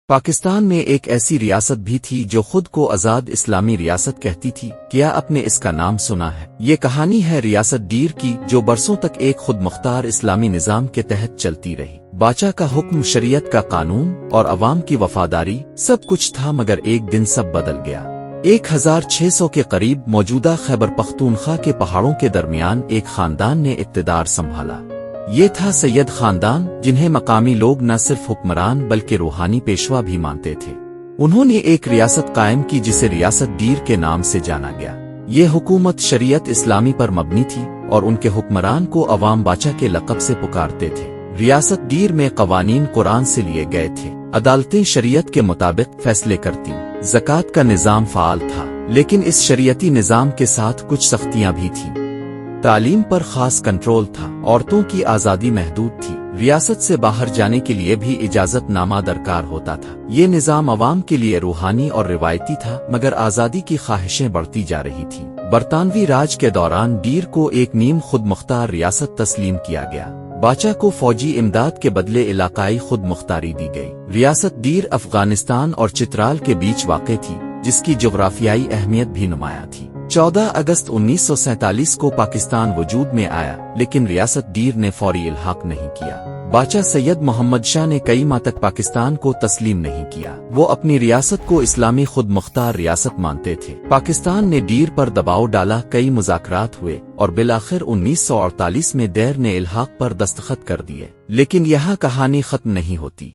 پاکستان میں ایک ایسی ریاست بھی تھی جو خود کو آزاد اسلامی ریاست کہتی تھی۔ کیا آپ نے اس کا نام سنا ہے؟ یہ کہانی ہے ریاست ڈیر کی، جو برسوں تک ایک خود مختار اسلامی نظام کے تحت چلتی رہی۔ باچا کا حکم، شریعت کا قانون اور عوام کی وفاداری سب کچھ تھا، مگر ایک دن سب بدل گیا۔ 1600 کے قریب موجودہ خیبر پختونخوا کے پہاڑوں کے درمیان ایک خاندان نے اقتدار سنبھالا۔ یہ تھا سید خاندان، جنہیں مقامی لوگ نہ صرف حکمران بلکہ روحانی پیشوا بھی مانتے تھے۔ انہوں نے ایک ریاست قائم کی جسے ریاست ڈیر کے نام سے جانا گیا۔ یہ حکومت شریعت اسلامی پر مبنی تھی اور ان کے حکمران کو عوام باچا کے لقب سے پکارتے تھے۔ ریاست ڈیر میں قوانین قرآن سے لیے گئے تھے، عدالتیں شریعت کے مطابق فیصلے کرتیں، زکوٰۃ کا نظام فعال تھا، لیکن اس شریعتی نظام کے ساتھ کچھ سختیاں بھی تھیں۔ تعلیم پر خاص کنٹرول تھا، عورتوں کی آزادی محدود تھی، ریاست سے باہر جانے کے لیے بھی اجازت نامہ درکار ہوتا تھا۔ یہ نظام عوام کے لیے روحانی اور روایتی تھا، مگر آزادی کی خواہشیں بڑھتی جا رہی تھیں۔ برطانوی راج کے دوران ڈیر کو ایک نیم خود مختار ریاست تسلیم کیا گیا۔ باچا کو فوجی امداد کے بدلے علاقائی خود مختاری دی گئی۔ ریاست ڈیر افغانستان اور چترال کے بیچ واقع تھی، جس کی جغرافیائی اہمیت بھی نمایاں تھی۔ 14 اگست 1947 کو پاکستان وجود میں آیا، لیکن ریاست ڈیر نے فوری الحاق نہیں کیا۔ باچا سید محمد شاہ نے کئی ماہ تک پاکستان کو تسلیم نہیں کیا۔ وہ اپنی ریاست کو اسلامی خود مختار ریاست مانتے تھے۔ پاکستان نے ڈیر پر دباؤ ڈالا، کئی مذاکرات ہوئے اور بالآخر 1948 میں ڈیر نے الحاق پر دستخط کر دیے۔ لیکن یہاں کہانی ختم نہیں ہوتی۔